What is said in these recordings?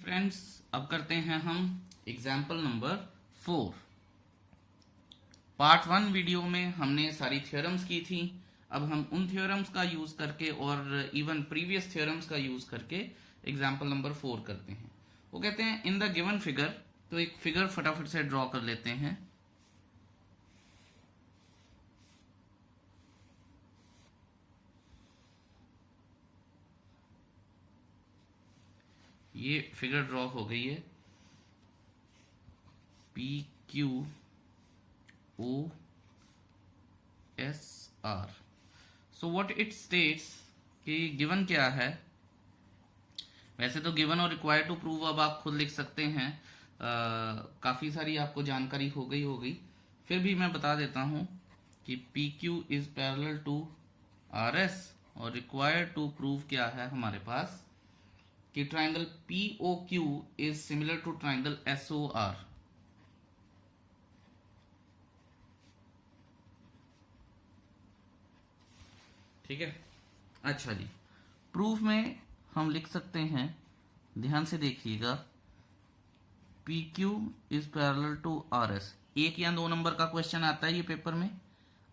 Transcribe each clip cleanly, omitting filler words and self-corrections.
Friends, अब करते हैं हम एग्जाम्पल नंबर 4। पार्ट 1 वीडियो में हमने सारी थ्योरम्स की थी। अब हम उन थ्योरम्स का यूज करके और इवन प्रीवियस थ्योरम्स का यूज करके एग्जाम्पल नंबर 4 करते हैं। वो कहते हैं इन द गिवन फिगर, तो एक फिगर फटाफट से ड्रॉ कर लेते हैं। ये फिगर ड्रॉ हो गई है। P Q O S R. So what it states कि गिवन क्या है। वैसे तो गिवन और रिक्वायर्ड टू प्रूव अब आप खुद लिख सकते हैं। काफ़ी सारी आपको जानकारी हो गई होगी, फिर भी मैं बता देता हूं कि P Q is parallel to R S, और रिक्वायर्ड टू प्रूव क्या है हमारे पास कि triangle P O Q is similar to triangle S O R. ठीक है। अच्छा जी, प्रूफ में हम लिख सकते हैं, ध्यान से देखिएगा, P Q is parallel to R S. 1 या 2 नंबर का क्वेश्चन आता है ये पेपर में,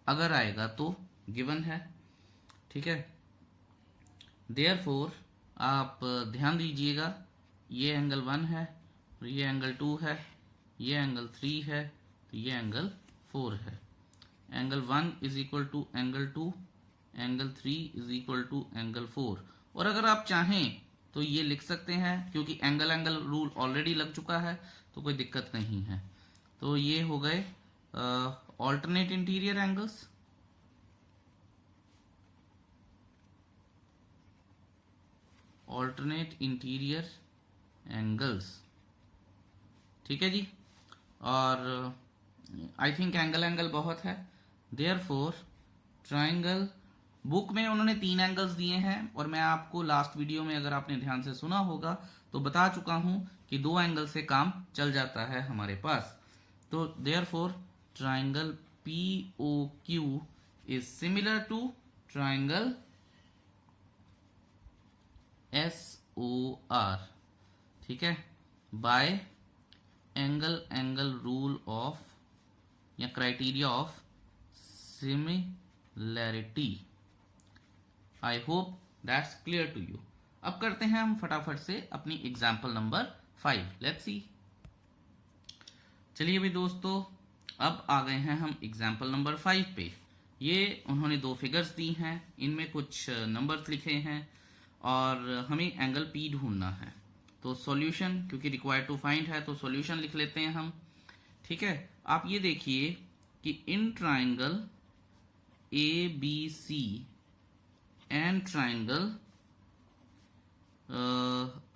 अगर आएगा तो गिवन है। ठीक है। देयरफॉर आप ध्यान दीजिएगा, ये एंगल 1 है, ये एंगल 2 है, ये एंगल 3 है, तो ये एंगल 4 है। Angle 1 is equal to angle 2, angle 3 is equal to angle 4। और अगर आप चाहें तो ये लिख सकते हैं, क्योंकि एंगल एंगल रूल ऑलरेडी लग चुका है तो कोई दिक्कत नहीं है। तो ये हो गए alternate interior angles. Alternate interior angles, ठीक है जी। और आई थिंक एंगल एंगल बहुत है। देयरफॉर ट्राइंगल, बुक में उन्होंने 3 एंगल्स दिए हैं, और मैं आपको लास्ट वीडियो में अगर आपने ध्यान से सुना होगा तो बता चुका हूं कि 2 एंगल से काम चल जाता है हमारे पास। तो therefore triangle P O Q is similar to triangle S O R. ठीक है, by angle angle rule of या criteria of similarity. I hope that's clear to you. अब करते हैं हम फटाफट से अपनी एग्जाम्पल नंबर 5। Let's see. चलिए भी दोस्तों, अब आ गए हैं हम एग्जाम्पल नंबर 5 पे। ये उन्होंने 2 फिगर्स दी हैं, इनमें कुछ नंबर्स लिखे हैं और हमें एंगल पी ढूंढना है। तो सॉल्यूशन, क्योंकि रिक्वायर्ड टू फाइंड है तो सॉल्यूशन लिख लेते हैं हम। ठीक है। आप ये देखिए कि in triangle A B C and triangle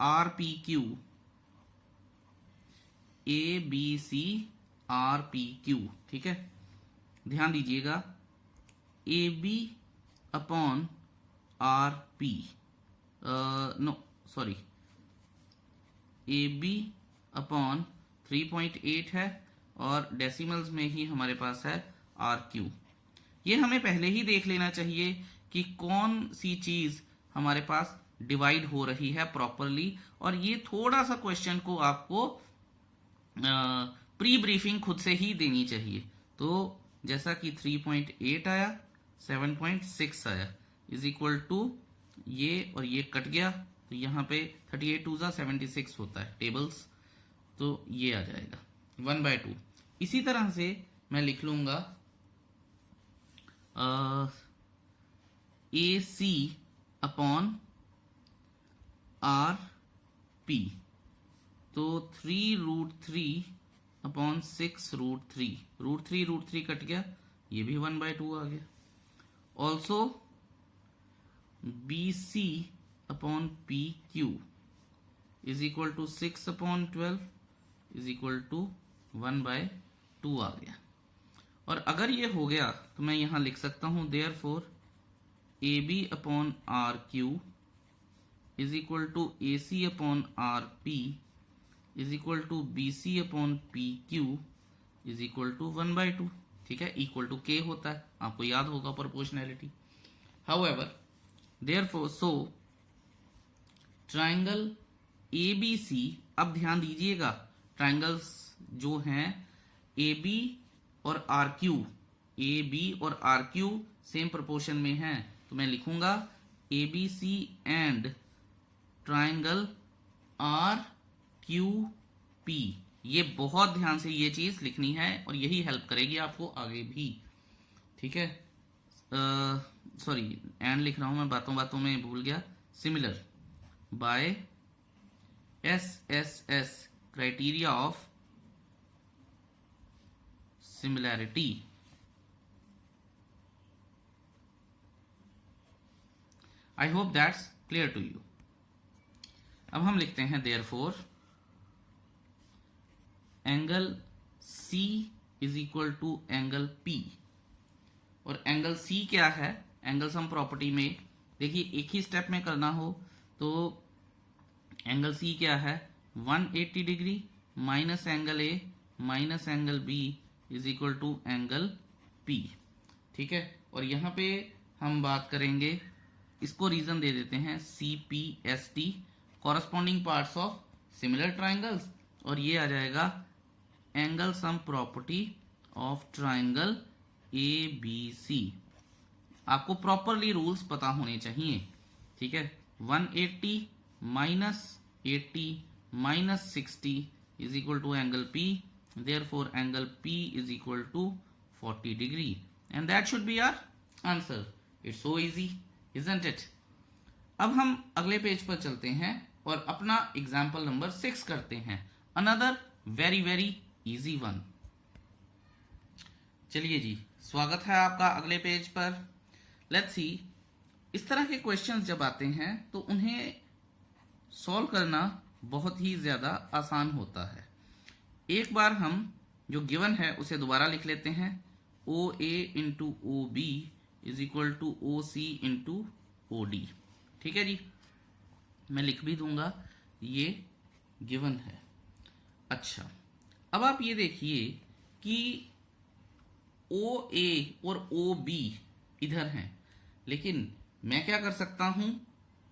R P Q, A B C R P Q, ठीक है, ध्यान दीजिएगा, A B upon R P, no sorry, A B upon 3.8 है और डेसिमल्स में ही हमारे पास है आर क्यू। ये हमें पहले ही देख लेना चाहिए कि कौन सी चीज हमारे पास डिवाइड हो रही है प्रॉपरली, और ये थोड़ा सा क्वेश्चन को आपको प्री ब्रीफिंग खुद से ही देनी चाहिए। तो जैसा कि 3.8 आया, 7.6 आया, इज इक्वल टू ये और ये कट गया, तो यहाँ पे 38 2 76 होता है टेबल्स, तो ये आ जाएगा 1/2। इसी तरह से मैं लिख लूंगा ए सी अपॉन आर पी, तो 3√3 अपॉन 6√3, √3 कट गया, ये भी 1/2 आ गया। Also B C upon P Q is equal to 6/12 is equal to 1/2 आ गया। और अगर ये हो गया तो मैं यहां लिख सकता हूं therefore A B upon R Q is equal to A C upon R P is equal to B C upon P Q is equal to 1/2। ठीक है, इक्वल टू के होता है, आपको याद होगा proportionality. However, therefore so triangle ABC अब ध्यान दीजिएगा, ट्राइंगल्स जो हैं ए बी और आर क्यू, ए बी और आर क्यू सेम प्रोपोर्शन में हैं, तो मैं लिखूंगा A B C and triangle R Q P. ये बहुत ध्यान से ये चीज लिखनी है और यही हेल्प करेगी आपको आगे भी, ठीक है। सॉरी, एंड लिख रहा हूं मैं, बातों बातों में भूल गया। Similar by SSS criteria of similarity. I hope that's clear to you. अब हम लिखते हैं therefore angle C is equal to angle P। और एंगल C क्या है? एंगल सम प्रॉपर्टी में देखिए, एक ही स्टेप में करना हो तो एंगल C क्या है? 180 degree minus angle A minus angle B is equal to angle P, ठीक है। और यहां पे हम बात करेंगे, इसको रीजन दे देते हैं CPST, corresponding parts of similar triangles, और ये आ जाएगा angle sum property of triangle ABC। आपको प्रॉपरली रूल्स पता होने चाहिए, ठीक है। 180 minus 80 minus 60 is equal to angle P, therefore angle P is equal to 40 degree, and that should be our answer. It's so easy, isn't it? अब हम अगले page पर चलते हैं और अपना एग्जाम्पल नंबर 6 करते हैं, another very very easy one. चलिए जी, स्वागत है आपका अगले पेज पर। लेट्स सी, इस तरह के क्वेश्चंस जब आते हैं तो उन्हें सॉल्व करना बहुत ही ज्यादा आसान होता है। एक बार हम जो गिवन है उसे दोबारा लिख लेते हैं, OA into OB is equal to OC into OD, ठीक है जी। मैं लिख भी दूंगा, ये गिवन है। अच्छा, अब आप ये देखिए कि OA और OB इधर हैं, लेकिन मैं क्या कर सकता हूं,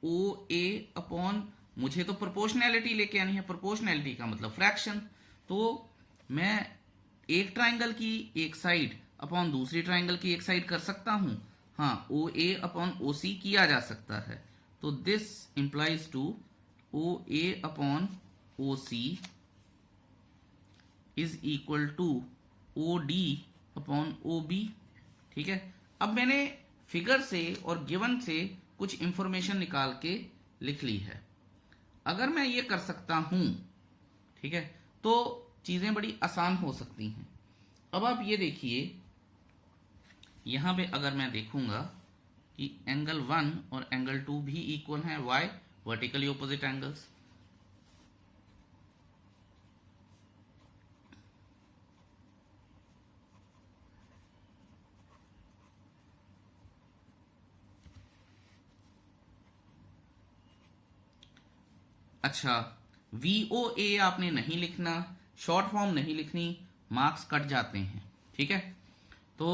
OA अपॉन, मुझे तो प्रोपोर्शनैलिटी लेके आनी है, प्रोपोर्शनैलिटी का मतलब फ्रैक्शन, तो मैं एक ट्राइंगल की एक साइड अपॉन दूसरी ट्राइंगल की एक साइड कर सकता हूं। हाँ, OA अपॉन OC किया जा सकता है, तो this implies to OA upon OC is equal to OD upon OB, ठीक है। अब मैंने फिगर से और गिवन से कुछ इंफॉर्मेशन निकाल के लिख ली है। अगर मैं ये कर सकता हूं, ठीक है, तो चीजें बड़ी आसान हो सकती हैं। अब आप ये देखिए, यहां पे अगर मैं देखूंगा कि एंगल 1 और एंगल 2 भी इक्वल हैं, वाई? Vertically opposite angles. अच्छा, VOA आपने नहीं लिखना, शॉर्ट फॉर्म नहीं लिखनी, मार्क्स कट जाते हैं, ठीक है। तो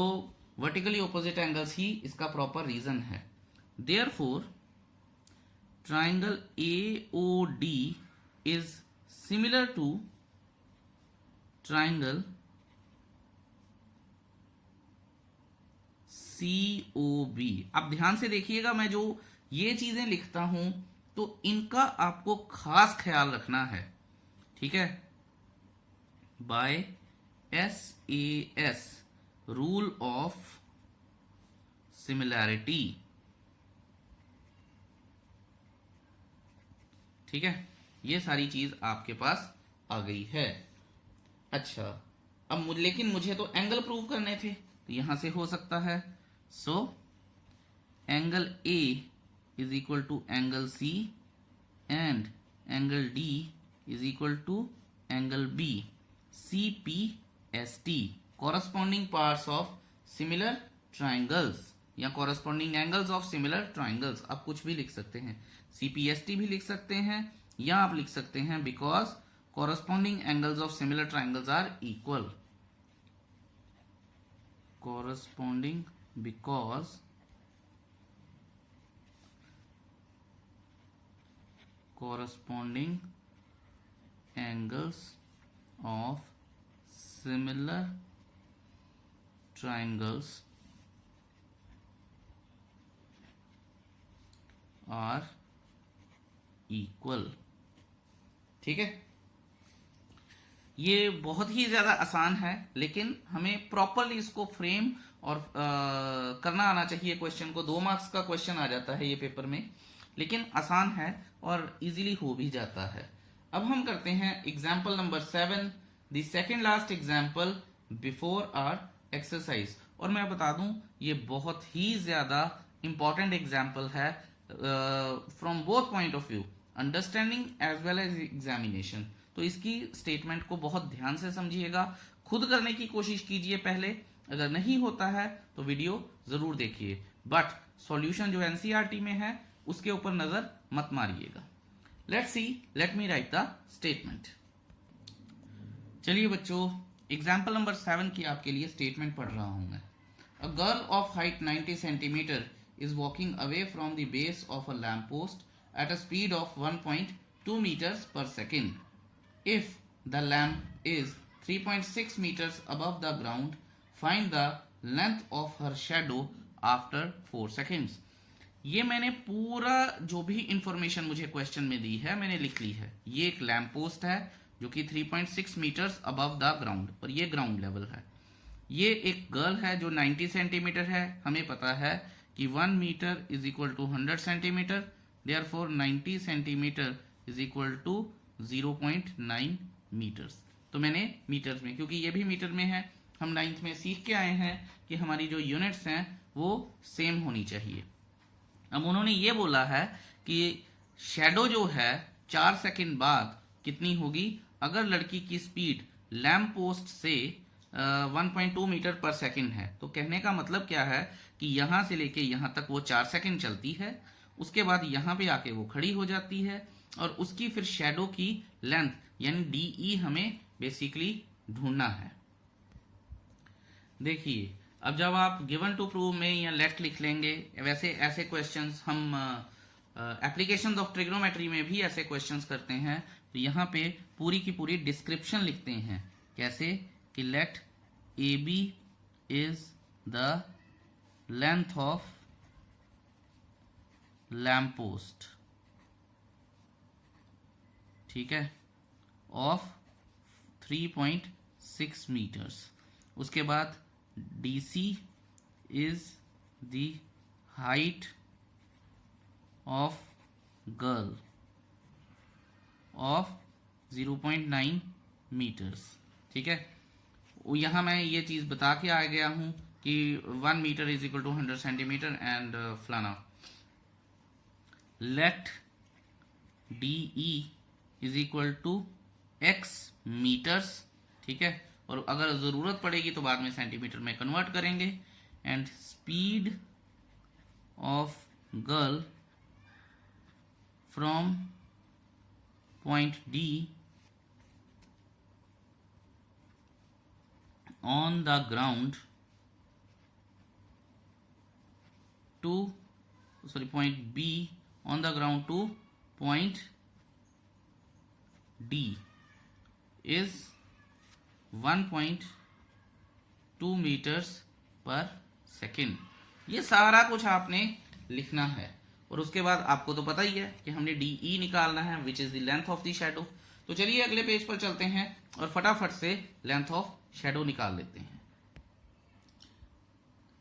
वर्टिकली ऑपोजिट एंगल्स ही इसका प्रॉपर रीजन है। Therefore triangle AOD is similar to triangle COB। अब ध्यान से देखिएगा, मैं जो ये चीजें लिखता हूं तो इनका आपको खास ख्याल रखना है, ठीक है। By SAS rule of similarity, ठीक है। ये सारी चीज आपके पास आ गई है। अच्छा, अब लेकिन मुझे तो एंगल प्रूव करने थे, तो यहां से हो सकता है। So angle A is equal to angle C and angle D is equal to angle B, CPST, corresponding parts of similar triangles या corresponding angles of similar triangles. आप कुछ भी लिख सकते हैं, CPST भी लिख सकते हैं, या आप लिख सकते हैं because corresponding angles of similar triangles are equal, corresponding because corresponding angles of similar triangles are equal। ठीक है, ये बहुत ही ज्यादा आसान है, लेकिन हमें प्रॉपरली इसको फ्रेम और करना आना चाहिए। क्वेश्चन को 2 मार्क्स का क्वेश्चन आ जाता है ये पेपर में, लेकिन आसान है और इजीली हो भी जाता है। अब हम करते हैं example number 7, the second last example before our exercise. और मैं बता दूं, ये बहुत ही ज्यादा इंपॉर्टेंट एग्जाम्पल है from both point of view, understanding as well as examination. तो इसकी स्टेटमेंट को बहुत ध्यान से समझिएगा, खुद करने की कोशिश कीजिए पहले, अगर नहीं होता है तो वीडियो जरूर देखिए, बट सॉल्यूशन जो एनसीईआरटी में है उसके ऊपर नजर मत मारिएगा। Let's see, let me write the statement. चलिए बच्चों, एग्जाम्पल नंबर 7 की आपके लिए स्टेटमेंट पढ़ रहा हूं मैं। A girl of height 90 centimetre is walking away from the base of a lamp post at a speed of 1.2 meters per second. If the lamp is 3.6 meters above the ground, find the length of her shadow after 4 seconds. ये मैंने पूरा जो भी information मुझे question में दी है मैंने लिख ली है। ये एक लैम्प पोस्ट है जो कि 3.6 मीटर्स अबव द ग्राउंड, और ये ग्राउंड लेवल है। ये एक गर्ल है जो 90 सेंटीमीटर है। हमें पता है कि 1 metre is equal to 100 centimetre, therefore 90 centimetre is equal to 0.9 metres. तो मैंने मीटर्स में, क्योंकि ये भी मीटर में है, हम 9th में सीख के आए हैं कि हमारी जो यूनिट्स हैं वो सेम होनी चाहिए। अब उन्होंने ये बोला है कि शैडो जो है 4 सेकंड बाद कितनी होगी अगर लड़की की स्पीड लैम्प पोस्ट से 1.2 मीटर पर सेकंड है। तो कहने का मतलब क्या है कि यहां से लेके यहां तक वो 4 सेकंड चलती है, उसके बाद यहां पे आके वो खड़ी हो जाती है, और उसकी फिर शैडो की लेंथ यानी डीई हमें बेसिकली ढूंढना है। देखिए, अब जब आप गिवन टू प्रूव में या लेट लिख लेंगे, वैसे ऐसे क्वेश्चंस हम एप्लीकेशंस ऑफ ट्रिग्नोमेट्री में भी ऐसे क्वेश्चंस करते हैं। तो यहाँ पे पूरी की पूरी डिस्क्रिप्शन लिखते हैं, कैसे कि let A B is the length of lamp post, ठीक है, ऑफ 3.6 मीटर्स। उसके बाद DC is the height of girl of 0.9 meters, ठीक है। यहां मैं ये चीज बता के आ गया हूं कि 1 metre is equal to 100 centimetre and फलाना। Let DE is equal to x metres, ठीक है, और अगर जरूरत पड़ेगी तो बाद में सेंटीमीटर में कन्वर्ट करेंगे। And speed of girl from point D on the ground to point B on the ground to point D is 1.2 metres per second. ये सारा कुछ आपने लिखना है, और उसके बाद आपको तो पता ही है कि हमने DE निकालना है, which is the length of the shadow. तो चलिए अगले पेज पर चलते हैं और फटाफट से लेंथ ऑफ शैडो निकाल लेते हैं।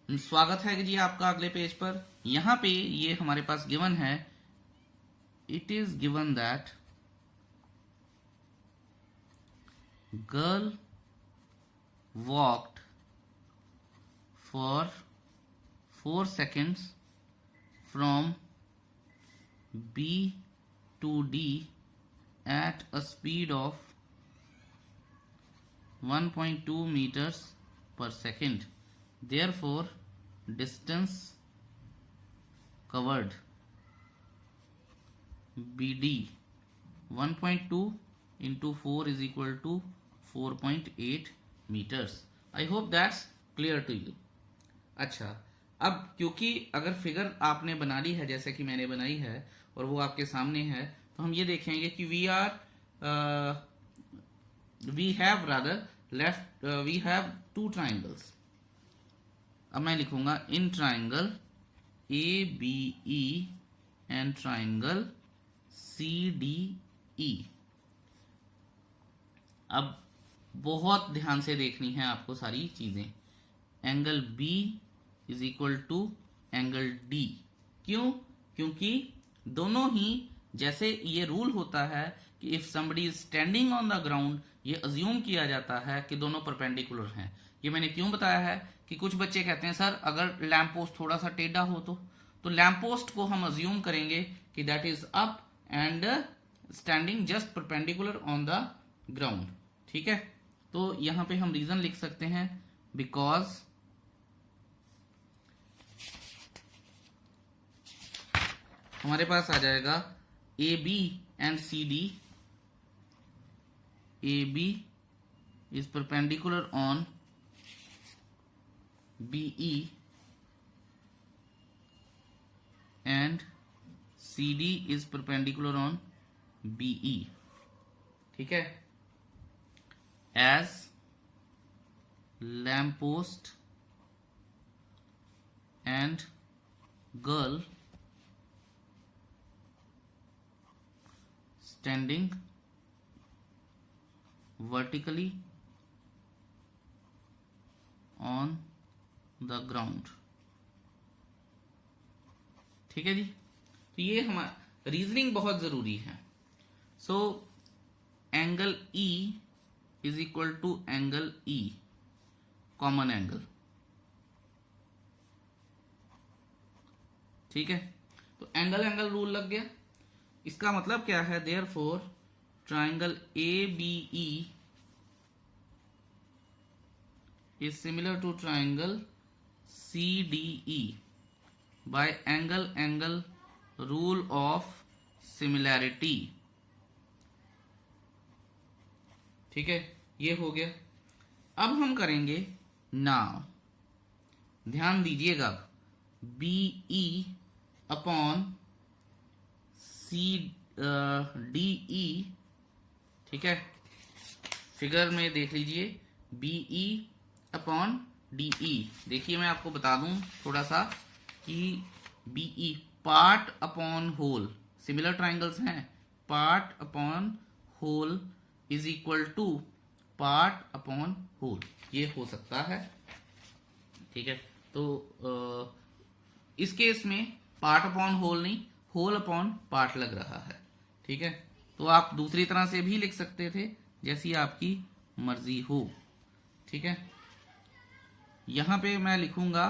स्वागत है जी आपका अगले पेज पर। यहां पे ये हमारे पास गिवन है, it is given that girl walked for 4 seconds from B to D at a speed of 1.2 meters per second. Therefore, distance covered BD 1.2 into 4 is equal to 4.8 metres. I hope that's clear to you. अच्छा, अब क्योंकि अगर figure आपने बना ली है जैसे कि मैंने बनाई है और वो आपके सामने है, तो हम ये देखेंगे कि we are we have rather left we have two triangles. अब मैं लिखूंगा in triangle A B E and triangle C D E. अब बहुत ध्यान से देखनी है आपको सारी चीजें. Angle B is equal to angle D. क्यों? क्योंकि दोनों ही, जैसे ये रूल होता है कि if somebody is standing on the ground, ये अज्यूम किया जाता है कि दोनों परपेंडिकुलर हैं. ये मैंने क्यों बताया है कि कुछ बच्चे कहते हैं सर अगर लैंप पोस्ट थोड़ा सा टेढ़ा हो तो लैंप पोस्ट को हम अज्यूम करेंगे कि that is up and standing just perpendicular on the ground. ठीक है, तो यहां पे हम रीजन लिख सकते हैं बिकॉज हमारे पास आ जाएगा A B and C D. A B is perpendicular on B E and C D is perpendicular on B E. ठीक है, as lamppost and girl standing vertically on the ground. ठीक है जी, तो ये हमारा रीजनिंग बहुत जरूरी है. So angle E is equal to angle E, common angle. ठीक है, तो एंगल एंगल रूल लग गया. इसका मतलब क्या है? Therefore triangle A B E is similar to triangle C D E by angle angle rule of similarity. ठीक है, ये हो गया. अब हम करेंगे नाउ, ध्यान दीजिएगा, B E upon C D E. ठीक है, फिगर में देख लीजिए B E upon D E. देखिए मैं आपको बता दूं थोड़ा सा कि B E part upon whole, similar triangles हैं, part upon whole is equal to part upon whole. ये हो सकता है. ठीक है, तो इस केस में पार्ट अपॉन होल नहीं, होल अपॉन पार्ट लग रहा है. ठीक है, तो आप दूसरी तरह से भी लिख सकते थे, जैसी आपकी मर्जी हो. ठीक है, यहां पे मैं लिखूंगा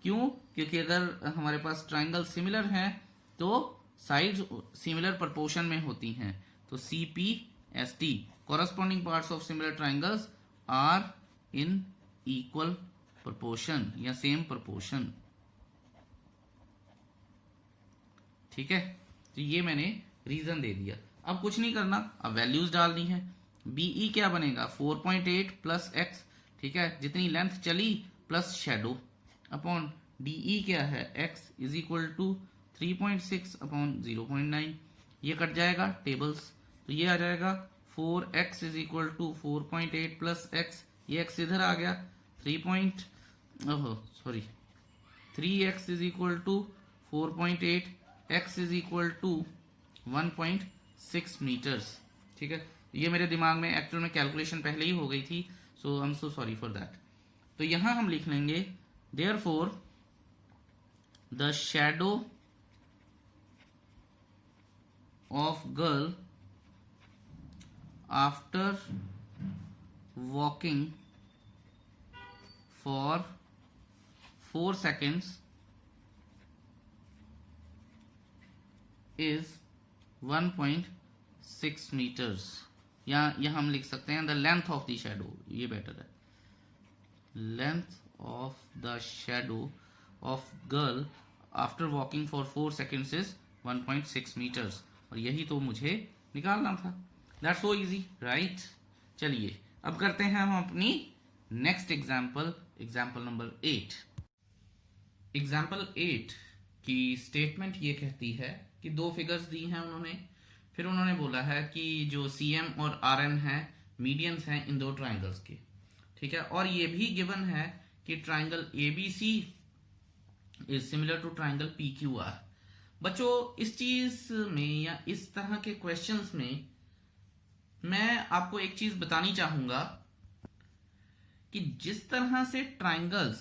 क्यों? क्योंकि अगर हमारे पास ट्राइंगल सिमिलर हैं तो साइड सिमिलर प्रोपोर्शन में होती हैं. तो C P S T, corresponding parts of similar triangles are in equal proportion या same proportion. ठीक है, तो ये मैंने रीजन दे दिया. अब कुछ नहीं करना, अब वैल्यूज डालनी है. बीई क्या बनेगा? 4.8 प्लस एक्स. ठीक है, जितनी लेंथ चली प्लस शेडो अपॉन डीई क्या है? X is equal to 3.6 upon 0.9. ये कट जाएगा टेबल्स, तो ये आ जाएगा 4x is equal to 4.8 plus x. ये x इधर आ गया 3x is equal to 4.8, x is equal to 1.6 metres. ठीक है, ये मेरे दिमाग में एक्चुअल में कैलकुलेशन पहले ही हो गई थी, so I am so sorry for that. तो यहां हम लिख लेंगे therefore the shadow of girl after walking for 4 seconds is 1.6 meters. या हम लिख सकते हैं the length of the shadow, ये बेटर है. Length of the shadow of girl after walking for 4 seconds is 1.6 meters. और यही तो मुझे निकालना था. That's so easy, right? चलिए अब करते हैं हम अपनी नेक्स्ट एग्जाम्पल नंबर 8. एग्जाम्पल 8 की स्टेटमेंट ये कहती है कि दो फिगर्स दी हैं उन्होंने, फिर उन्होंने बोला है कि जो CM और RM है मीडियंस हैं इन दो ट्राइंगल्स के, ठीक है। और ये भी गिवन है कि triangle ABC is similar to triangle PQR। बच्चों इस चीज में या इस तरह के क्वेश्चंस में मैं आपको एक चीज बतानी चाहूंगा कि जिस तरह से ट्राइंगल्स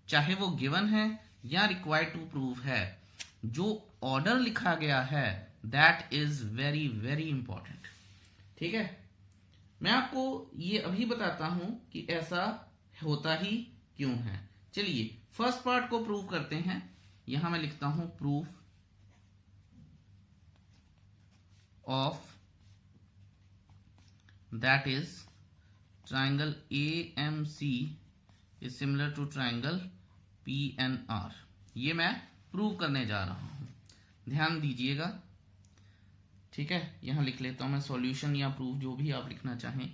चाहे वो गिवन है या रिक्वायर्ड टू प्रूव है, जो ऑर्डर लिखा गया है that is very very important, ठीक है। मैं आपको ये अभी बताता हूं कि ऐसा होता ही क्यों है। चलिए फर्स्ट पार्ट को प्रूव करते हैं। यहां मैं लिखता हूं proof of that is triangle AMC is similar to triangle PNR। ये मैं प्रूव करने जा रहा हूं, ध्यान दीजिएगा, ठीक है। यहां लिख लेता हूं मैं सॉल्यूशन या प्रूफ, जो भी आप लिखना चाहें।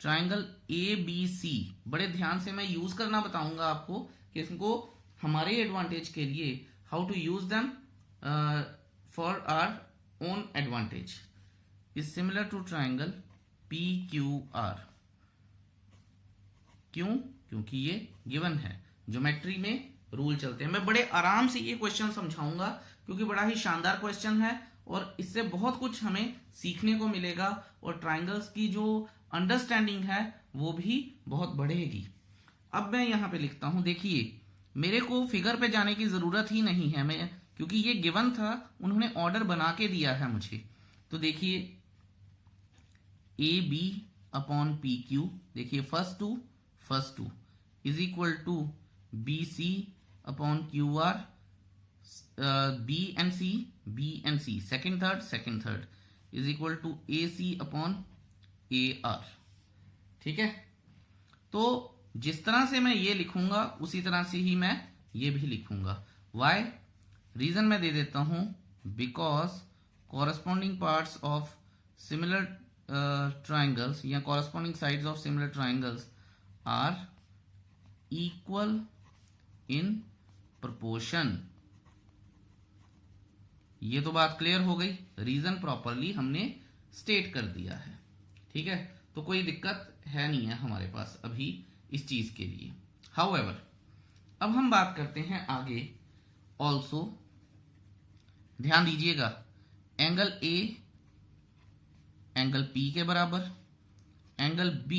ट्राइंगल ABC बड़े ध्यान से मैं यूज करना बताऊंगा आपको कि इसको हमारे एडवांटेज के लिए, how to use them for our own advantage, is similar to triangle PQR। क्यों? क्योंकि ये गिवन है, ज्योमेट्री में रूल चलते हैं। मैं बड़े आराम से ये क्वेश्चन समझाऊंगा क्योंकि बड़ा ही शानदार क्वेश्चन है और इससे बहुत कुछ हमें सीखने को मिलेगा और ट्राइंगल्स की जो अंडरस्टैंडिंग है वो भी बहुत बढ़ेगी। अब मैं यहां पे लिखता हूं, देखिए मेरे को फिगर पे जाने की जरूरत ही नहीं है, मैं क्योंकि ये गिवन था, उन्होंने ऑर्डर बना के दिया है मुझे। तो देखिए AB अपॉन PQ, देखिए first two is equal to BC upon QR, B and C second third is equal to AC upon AR, ठीक है। तो जिस तरह से मैं ये लिखूंगा उसी तरह से ही मैं ये भी लिखूंगा। वाई? रीजन मैं दे देता हूं, because corresponding parts of similar triangles या corresponding sides of similar triangles are equal in proportion. ये तो बात क्लियर हो गई, रीजन प्रॉपरली हमने स्टेट कर दिया है, ठीक है। तो कोई दिक्कत है नहीं है हमारे पास अभी इस चीज के लिए। हाउएवर अब हम बात करते हैं आगे। ऑल्सो ध्यान दीजिएगा, एंगल A एंगल P के बराबर, एंगल B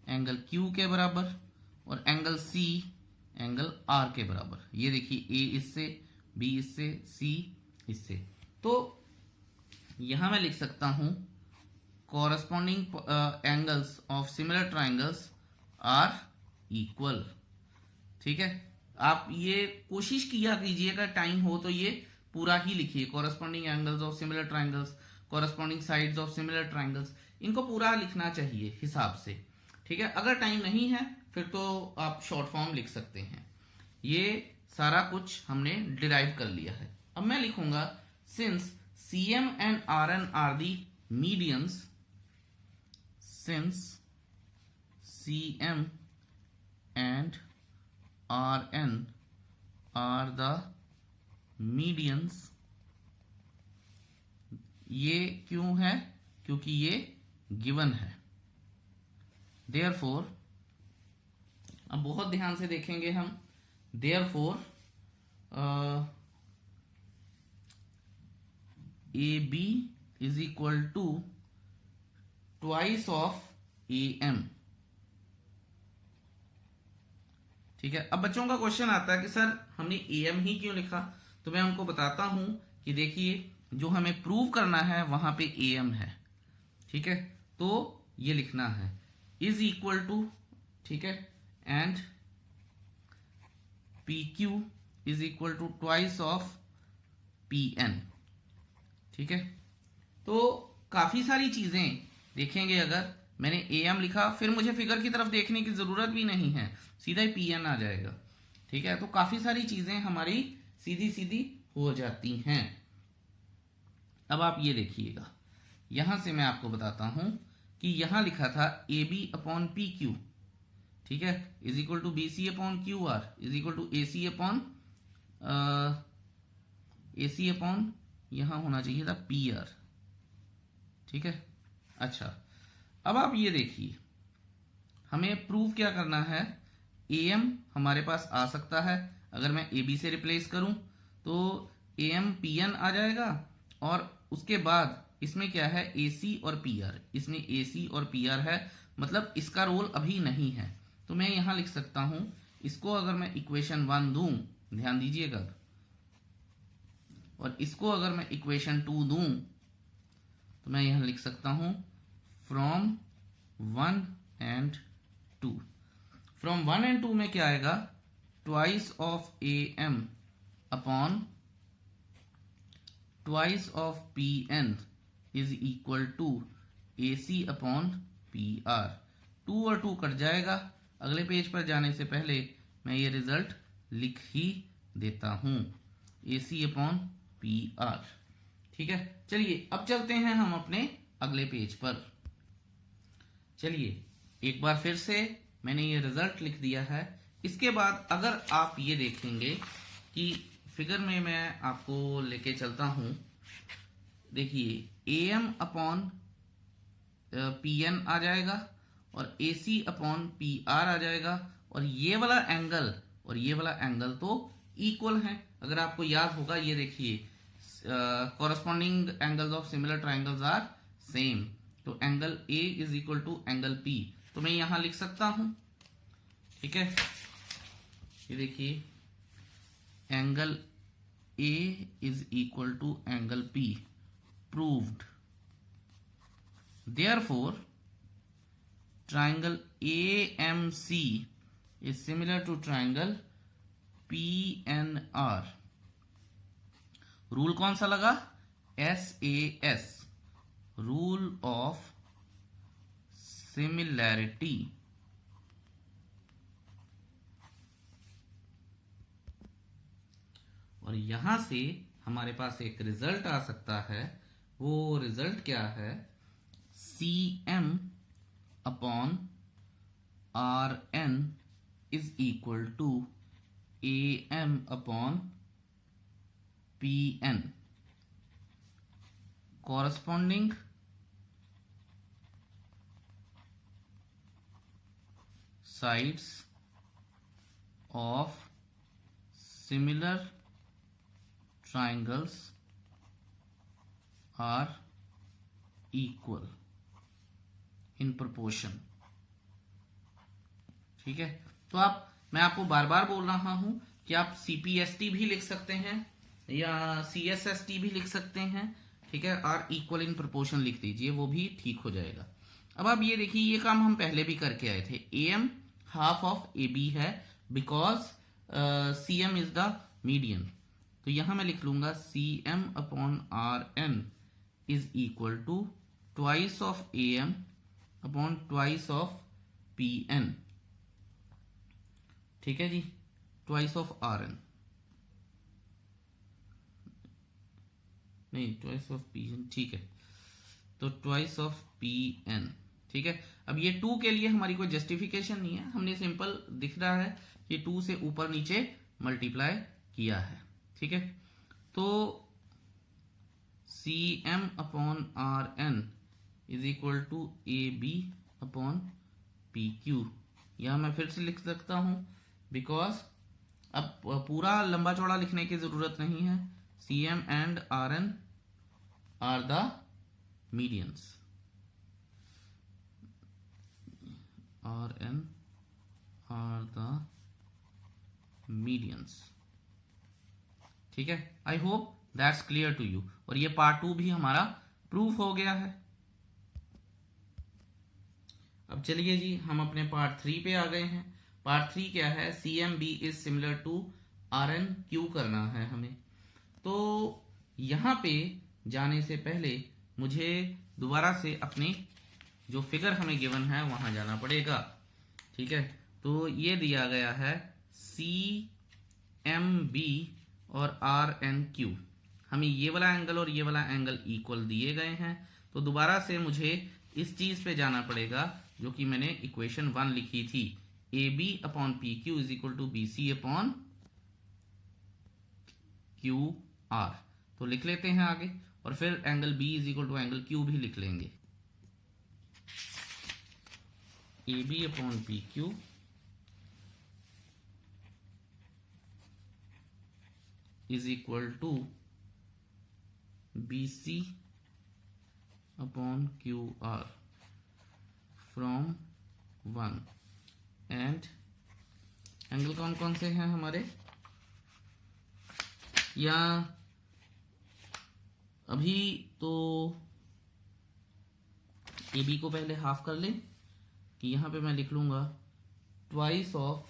एंगल Q के बराबर और एंगल C एंगल R के बराबर। ये देखिए A इससे, B इससे, C इससे। तो यहां मैं लिख सकता हूं corresponding angles of similar triangles are equal, ठीक है। आप ये कोशिश किया कीजिएगा, टाइम हो तो ये पूरा ही लिखिए, corresponding angles of similar triangles, corresponding sides of similar triangles, इनको पूरा लिखना चाहिए हिसाब से, ठीक है। अगर टाइम नहीं है फिर तो आप शॉर्ट फॉर्म लिख सकते हैं। ये सारा कुछ हमने डिराइव कर लिया है। अब मैं लिखूंगा since CM and RN are the medians, since CM and RN are the medians, ये क्यों है? क्योंकि ये गिवन है। Therefore, अब बहुत ध्यान से देखेंगे हम, therefore AB is equal to twice of AM, ठीक है। अब बच्चों का क्वेश्चन आता है कि सर हमने AM ही क्यों लिखा? तो मैं उनको बताता हूं कि देखिए जो हमें प्रूव करना है वहां पे AM है, ठीक है। तो ये लिखना है इज इक्वल टू, ठीक है, and PQ is equal to twice of PN, ठीक है। तो काफी सारी चीजें देखेंगे, अगर मैंने AM लिखा फिर मुझे फिगर की तरफ देखने की जरूरत भी नहीं है, सीधा ही PN आ जाएगा, ठीक है। तो काफी सारी चीजें हमारी सीधी सीधी हो जाती हैं। अब आप ये देखिएगा, यहां से मैं आपको बताता हूं कि यहां लिखा था AB अपॉन PQ, ठीक है, is equal to BC upon QR is equal to AC upon यहां होना चाहिए था PR, ठीक है। अच्छा, अब आप ये देखिए, हमें प्रूव क्या करना है। AM हमारे पास आ सकता है, अगर मैं AB से रिप्लेस करूं तो AM PN आ जाएगा, और उसके बाद इसमें क्या है, AC और PR, इसमें AC और PR है, मतलब इसका रोल अभी नहीं है। तो मैं यहां लिख सकता हूं, इसको अगर मैं इक्वेशन 1 दूं, ध्यान दीजिएगा, और इसको अगर मैं इक्वेशन 2 दूं, तो मैं यहां लिख सकता हूं फ्रॉम 1 एंड 2। फ्रॉम 1 एंड 2 में क्या आएगा, twice of AM upon twice of PN is equal to AC upon PR। 2 और 2 कट जाएगा। अगले पेज पर जाने से पहले मैं ये रिजल्ट लिख ही देता हूं, AC अपॉन PR। ठीक है, चलिए अब चलते हैं हम अपने अगले पेज पर। चलिए एक बार फिर से मैंने ये रिजल्ट लिख दिया है। इसके बाद अगर आप ये देखेंगे कि फिगर में मैं आपको लेके चलता हूं, देखिए AM अपॉन PN आ जाएगा और AC अपॉन PR आ जाएगा, और ये वाला एंगल और ये वाला एंगल तो इक्वल है। अगर आपको याद होगा, ये देखिए corresponding angles of similar triangles are same, तो angle A is equal to angle P, तो मैं यहां लिख सकता हूं। ठीक है, ये देखिए angle A is equal to angle P, proved. Therefore, triangle AMC is similar to triangle PNR. Rule कौन सा लगा, SAS, रूल ऑफ सिमिलैरिटी। और यहां से हमारे पास एक रिजल्ट आ सकता है। वो रिजल्ट क्या है, CM upon RN is equal to AM upon PN। Corresponding sides of similar triangles are equal in proportion. ठीक है, तो मैं आपको बार बार बोल रहा हूं कि आप CPST भी लिख सकते हैं या CSST भी लिख सकते हैं। ठीक है, आर इक्वल इन प्रोपोर्शन लिख दीजिए, वो भी ठीक हो जाएगा। अब आप ये देखिए, ये काम हम पहले भी करके आए थे। AM हाफ ऑफ AB है, because CM is the median, तो यहां मैं लिख लूंगा CM upon RN is equal to twice of AM upon twice of PN। ठीक है जी, ट्वाइस ऑफ RN, नहीं ट्वाइस ऑफ PN, ठीक है, तो ट्वाइस ऑफ PN। ठीक है, अब ये 2 के लिए हमारी कोई जस्टिफिकेशन नहीं है, हमने सिंपल दिख रहा है कि 2 से ऊपर नीचे मल्टीप्लाई किया है। ठीक है, तो CM upon RN is equal to AB upon PQ। यहां मैं फिर से लिख सकता हूं, बिकॉज अब पूरा लंबा चौड़ा लिखने की जरूरत नहीं है। CM and RN are the medians, RN are the medians. ठीक है, I hope that's clear to you. और ये पार्ट 2 भी हमारा प्रूफ हो गया है। अब चलिए जी, हम अपने पार्ट 3 पे आ गए हैं। पार्ट 3 क्या है, CMB is similar to RNQ करना है हमें। तो यहां पे जाने से पहले मुझे दोबारा से अपनी जो फिगर हमें गिवन है वहां जाना पड़ेगा। ठीक है, तो ये दिया गया है CMB और RNQ, हमें ये वाला एंगल और ये वाला एंगल इक्वल दिए गए हैं। तो दोबारा से मुझे इस चीज पे जाना पड़ेगा जो कि मैंने इक्वेशन 1 लिखी थी, AB upon PQ is equal to BC upon QR। तो लिख लेते हैं आगे, और फिर angle B is equal to angle Q भी लिख लेंगे। AB upon PQ is equal to BC upon QR from 1 and angle कौन कौन से हैं हमारे, या अभी तो AB को पहले हाफ कर लें कि यहां पे मैं लिख लूंगा twice of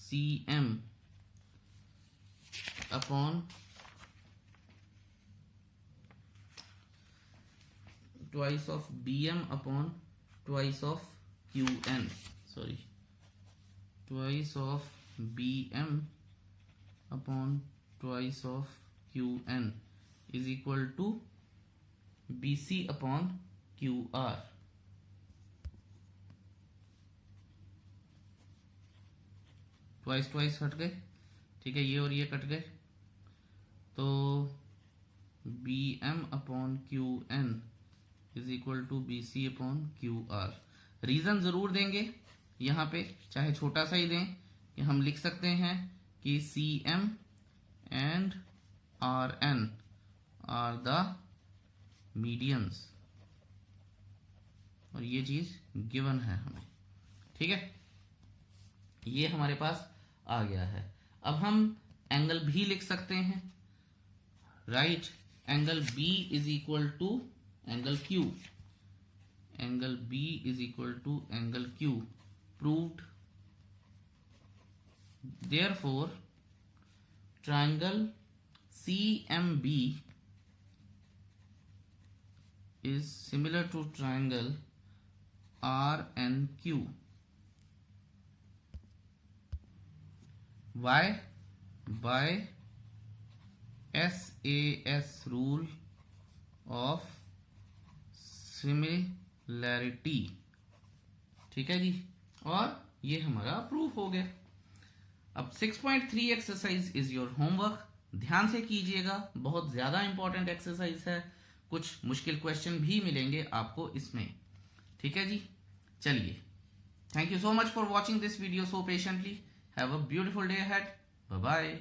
CM upon twice of BM upon twice of QN, sorry twice of BM upon twice of QN is equal to BC upon QR। Twice twice हट गए, ठीक है, ये और ये कट गए, तो BM upon QN is equal to BC upon QR। Reason जरूर देंगे यहां पे, चाहे छोटा सा ही दें, कि हम लिख सकते हैं कि CM and RN are the medians, और ये चीज गिवन है हमें, ठीक है, ये हमारे पास आ गया है। अब हम एंगल भी लिख सकते हैं, right, angle B is equal to angle Q, angle B is equal to angle Q, proved, therefore triangle CMB is similar to triangle RNQ. Why? By SAS rule of similarity, ठीक है जी, और ये हमारा proof हो गया। अब 6.3 exercise is your homework, ध्यान से कीजिएगा, बहुत ज्यादा इंपॉर्टेंट एक्सरसाइज है, कुछ मुश्किल क्वेश्चन भी मिलेंगे आपको इसमें, ठीक है जी। चलिए, thank you so much for watching this video so patiently, have a beautiful day ahead, bye bye.